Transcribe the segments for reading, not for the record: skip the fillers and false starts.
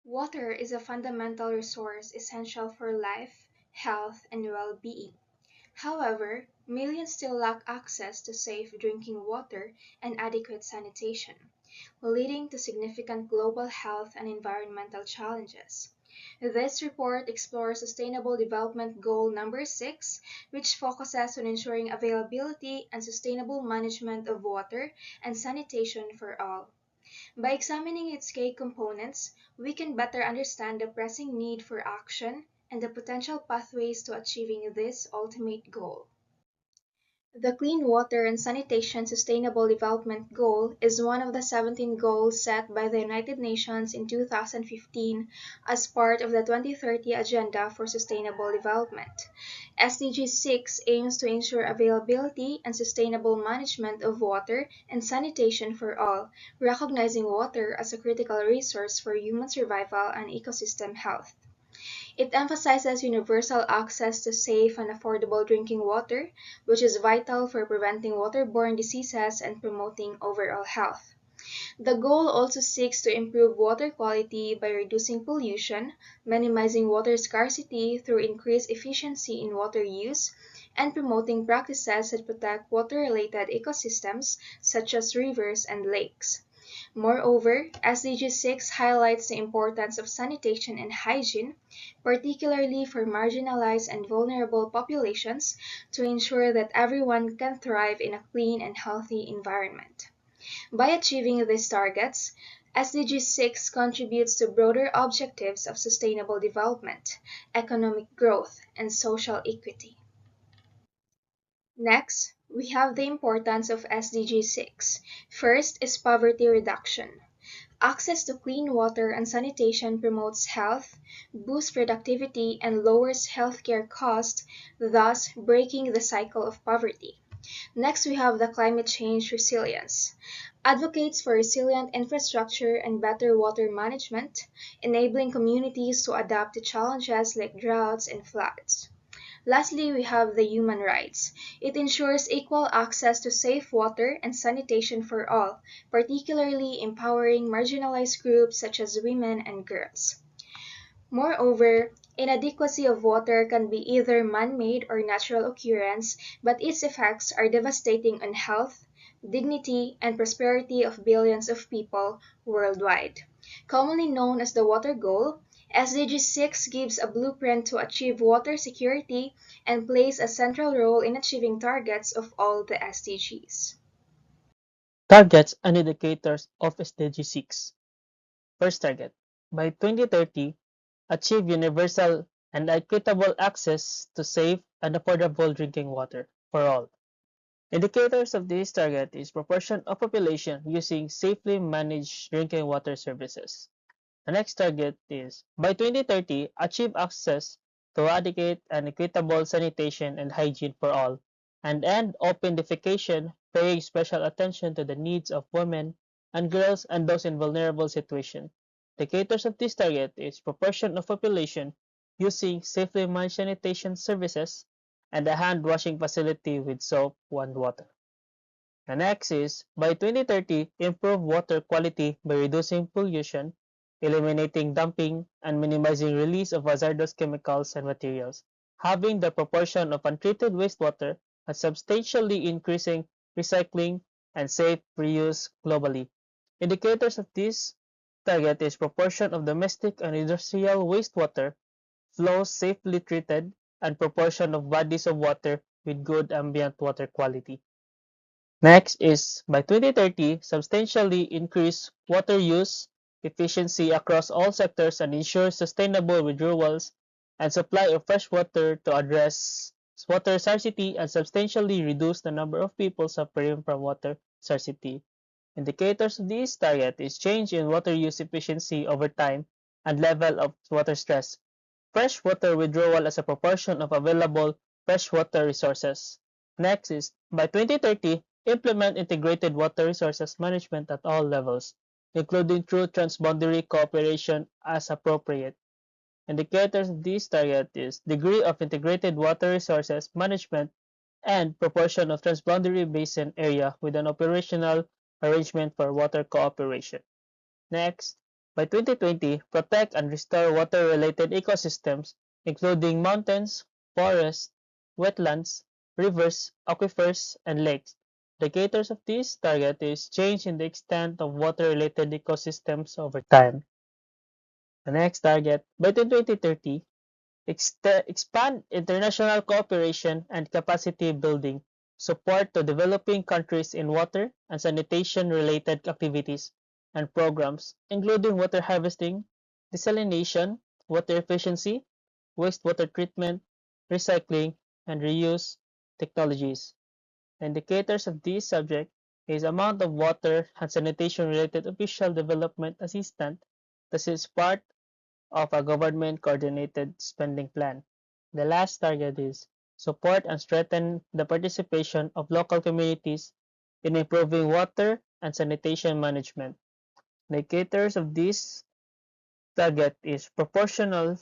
Water is a fundamental resource essential for life, health, and well-being. However, millions still lack access to safe drinking water and adequate sanitation, leading to significant global health and environmental challenges. This report explores Sustainable Development Goal number 6, which focuses on ensuring availability and sustainable management of water and sanitation for all. By examining its key components, we can better understand the pressing need for action and the potential pathways to achieving this ultimate goal. The Clean Water and Sanitation Sustainable Development Goal is one of the 17 goals set by the United Nations in 2015 as part of the 2030 Agenda for Sustainable Development. SDG 6 aims to ensure availability and sustainable management of water and sanitation for all, recognizing water as a critical resource for human survival and ecosystem health. It emphasizes universal access to safe and affordable drinking water, which is vital for preventing waterborne diseases and promoting overall health. The goal also seeks to improve water quality by reducing pollution, minimizing water scarcity through increased efficiency in water use, and promoting practices that protect water-related ecosystems such as rivers and lakes. Moreover, SDG 6 highlights the importance of sanitation and hygiene, particularly for marginalized and vulnerable populations, to ensure that everyone can thrive in a clean and healthy environment. By achieving these targets, SDG 6 contributes to broader objectives of sustainable development, economic growth, and social equity. Next, we have the importance of SDG 6. First is poverty reduction. Access to clean water and sanitation promotes health, boosts productivity, and lowers healthcare costs, thus breaking the cycle of poverty. Next, we have the climate change resilience. Advocates for resilient infrastructure and better water management, enabling communities to adapt to challenges like droughts and floods. Lastly, we have the human rights. It ensures equal access to safe water and sanitation for all, particularly empowering marginalized groups such as women and girls. Moreover, inadequacy of water can be either man-made or natural occurrence, but its effects are devastating on health, dignity, and prosperity of billions of people worldwide. Commonly known as the Water Goal, SDG 6 gives a blueprint to achieve water security and plays a central role in achieving targets of all the SDGs. Targets and indicators of SDG 6. First target. By 2030, achieve universal and equitable access to safe and affordable drinking water for all. Indicators of this target is proportion of population using safely managed drinking water services. The next target is by 2030, achieve access to adequate and equitable sanitation and hygiene for all, and end open defecation, paying special attention to the needs of women and girls and those in vulnerable situations. Indicators of this target is proportion of population using safely managed sanitation services and a hand washing facility with soap and water. The next is, by 2030, improve water quality by reducing pollution, eliminating dumping, and minimizing release of hazardous chemicals and materials, having the proportion of untreated wastewater and substantially increasing recycling and safe reuse globally. Indicators of this target is proportion of domestic and industrial wastewater flows safely treated and proportion of bodies of water with good ambient water quality. Next is, by 2030, substantially increase water use efficiency across all sectors and ensure sustainable withdrawals and supply of fresh water to address water scarcity and substantially reduce the number of people suffering from water scarcity. Indicators of this target is change in water use efficiency over time and level of water stress. Fresh water withdrawal as a proportion of available freshwater resources. Next is, by 2030, implement integrated water resources management at all levels, including through transboundary cooperation as appropriate. Indicators of this target is degree of integrated water resources management and proportion of transboundary basin area with an operational arrangement for water cooperation. Next, By 2020, protect and restore water-related ecosystems, including mountains, forests, wetlands, rivers, aquifers, and lakes. Indicators of this target is change in the extent of water-related ecosystems over time. The next target, by 2030, expand international cooperation and capacity building, support to developing countries in water and sanitation-related activities and programs, including water harvesting, desalination, water efficiency, wastewater treatment, recycling, and reuse technologies. Indicators of this subject is amount of water and sanitation-related official development assistance that is part of a government coordinated spending plan. The last target is support and strengthen the participation of local communities in improving water and sanitation management. Indicators of this target is proportional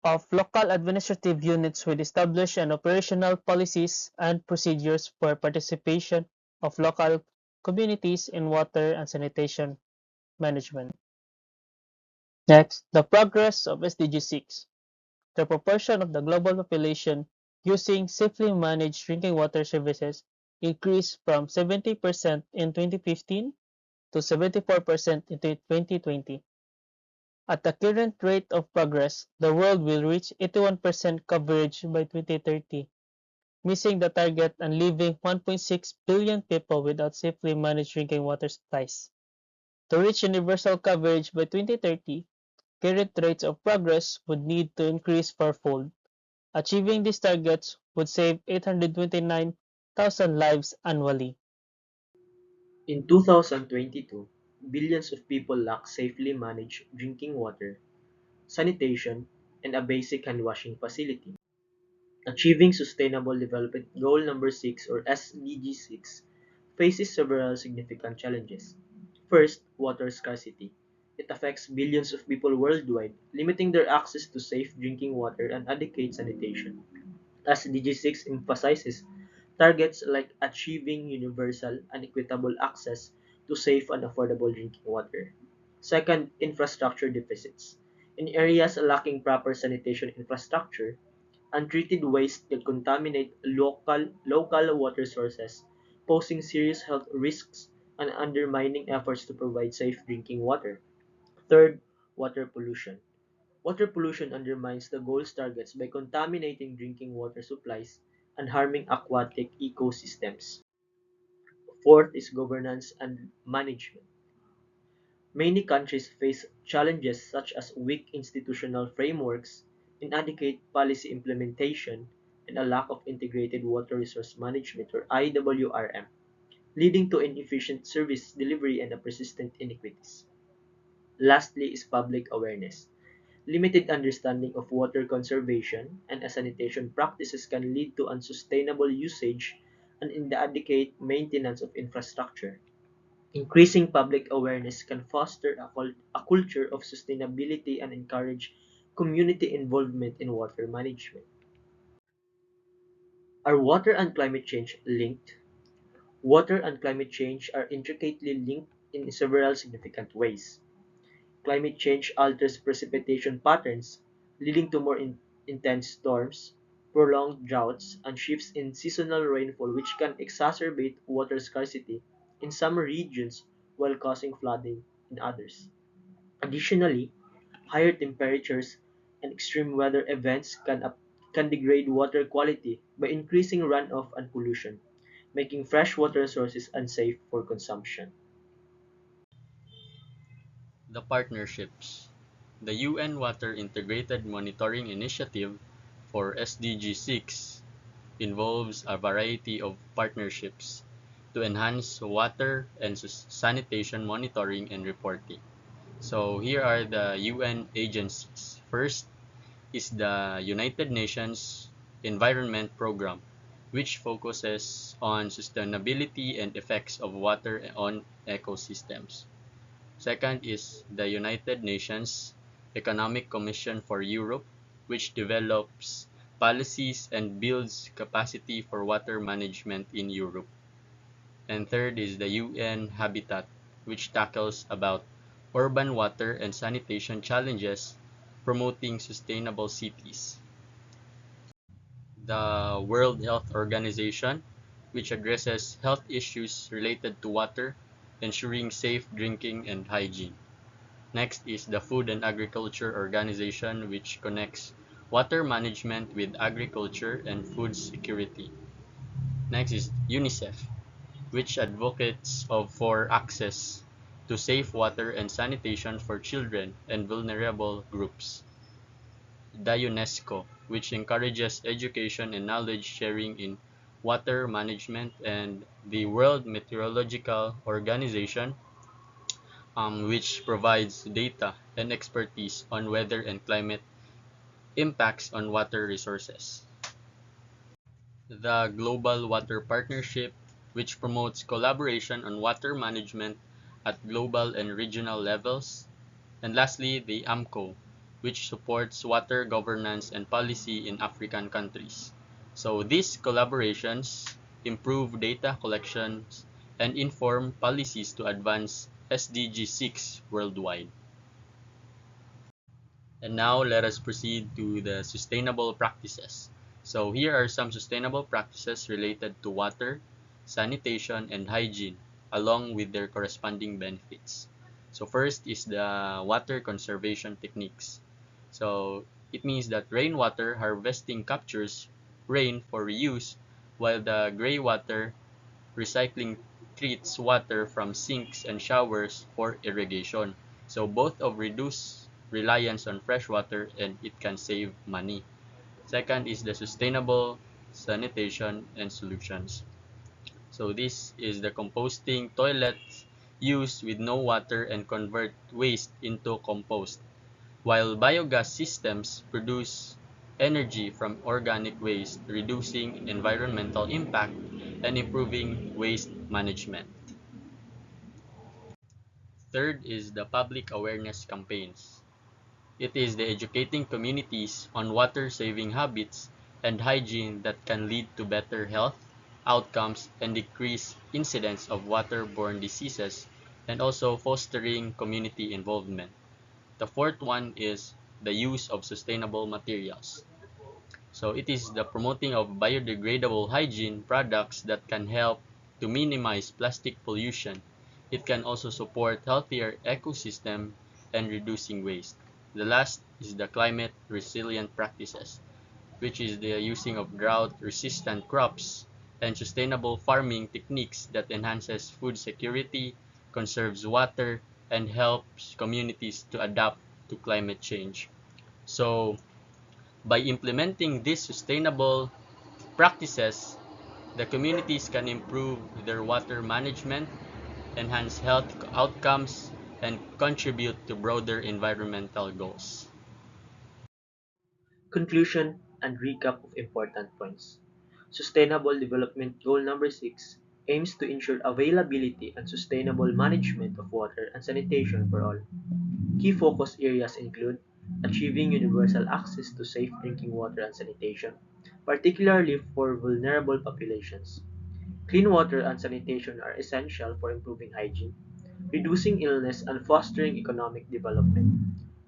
of local administrative units with established and operational policies and procedures for participation of local communities in water and sanitation management. Next, the progress of SDG 6. The proportion of the global population using safely managed drinking water services increased from 70% in 2015 to 74% in 2020. At the current rate of progress, the world will reach 81% coverage by 2030, missing the target and leaving 1.6 billion people without safely managed drinking water supplies. To reach universal coverage by 2030, current rates of progress would need to increase fourfold. Achieving these targets would save 829,000 lives annually. In 2022, billions of people lack safely managed drinking water, sanitation, and a basic hand-washing facility. Achieving Sustainable Development Goal number 6 or SDG 6 faces several significant challenges. First, water scarcity. It affects billions of people worldwide, limiting their access to safe drinking water and adequate sanitation. SDG 6 emphasizes targets like achieving universal and equitable access to safe and affordable drinking water. Second, infrastructure deficits. In areas lacking proper sanitation infrastructure, untreated waste can contaminate local water sources, posing serious health risks and undermining efforts to provide safe drinking water. Third, water pollution. Water pollution undermines the goal's targets by contaminating drinking water supplies and harming aquatic ecosystems. Fourth is governance and management. Many countries face challenges such as weak institutional frameworks, inadequate policy implementation, and a lack of integrated water resource management or IWRM, leading to inefficient service delivery and persistent inequities. Lastly is public awareness. Limited understanding of water conservation and sanitation practices can lead to unsustainable usage and inadequate maintenance of infrastructure. Increasing public awareness can foster a culture of sustainability and encourage community involvement in water management. Are water and climate change linked? Water and climate change are intricately linked in several significant ways. Climate change alters precipitation patterns, leading to more intense storms, prolonged droughts, and shifts in seasonal rainfall, which can exacerbate water scarcity in some regions while causing flooding in others. Additionally, higher temperatures and extreme weather events can degrade water quality by increasing runoff and pollution, making freshwater sources unsafe for consumption. The partnerships. The UN Water Integrated Monitoring Initiative for SDG 6 involves a variety of partnerships to enhance water and sanitation monitoring and reporting. So here are the UN agencies. First is the United Nations Environment Program, which focuses on sustainability and effects of water on ecosystems. Second is the United Nations Economic Commission for Europe, which develops policies and builds capacity for water management in Europe. And third is the UN Habitat, which tackles about urban water and sanitation challenges, promoting sustainable cities. The World Health Organization, which addresses health issues related to water, ensuring safe drinking and hygiene. Next is the Food and Agriculture Organization, which connects water management with agriculture and food security. Next is UNICEF, which advocates for access to safe water and sanitation for children and vulnerable groups. The UNESCO, which encourages education and knowledge sharing in water management, and the World Meteorological Organization, which provides data and expertise on weather and climate impacts on water resources. The Global Water Partnership, which promotes collaboration on water management at global and regional levels. And lastly, the AMCO, which supports water governance and policy in African countries. So these collaborations improve data collections and inform policies to advance SDG 6 worldwide. And now let us proceed to the sustainable practices. So here are some sustainable practices related to water, sanitation, and hygiene, along with their corresponding benefits. So first is the water conservation techniques. So it means that rainwater harvesting captures rain for reuse, while the gray water recycling treats water from sinks and showers for irrigation. So both of reduce reliance on fresh water and it can save money. Second is the sustainable sanitation and solutions. So this is the composting toilets used with no water and convert waste into compost, while biogas systems produce energy from organic waste, reducing environmental impact and improving waste management. Third is the public awareness campaigns. It is the educating communities on water-saving habits and hygiene that can lead to better health outcomes and decrease incidence of waterborne diseases, and also fostering community involvement. The fourth one is the use of sustainable materials. So it is the promoting of biodegradable hygiene products that can help to minimize plastic pollution. It can also support healthier ecosystem and reducing waste. The last is the climate resilient practices, which is the using of drought resistant crops and sustainable farming techniques that enhances food security, conserves water, and helps communities to adapt to climate change. So by implementing these sustainable practices, the communities can improve their water management, enhance health outcomes, and contribute to broader environmental goals. Conclusion and recap of important points. Sustainable Development Goal number 6 aims to ensure availability and sustainable management of water and sanitation for all. Key focus areas include achieving universal access to safe drinking water and sanitation, particularly for vulnerable populations. Clean water and sanitation are essential for improving hygiene, reducing illness, and fostering economic development.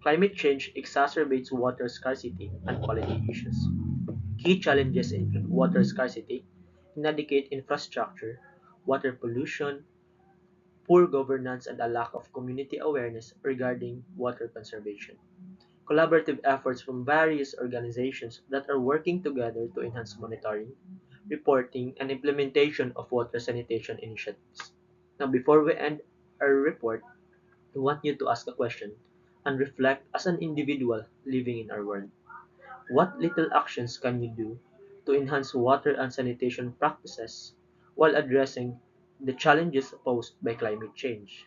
Climate change exacerbates water scarcity and quality issues. Key challenges include water scarcity, inadequate infrastructure, water pollution, poor governance, and a lack of community awareness regarding water conservation. Collaborative efforts from various organizations that are working together to enhance monitoring, reporting, and implementation of water sanitation initiatives. Now, before we end our report, we want you to ask a question and reflect as an individual living in our world. What little actions can you do to enhance water and sanitation practices while addressing the challenges posed by climate change?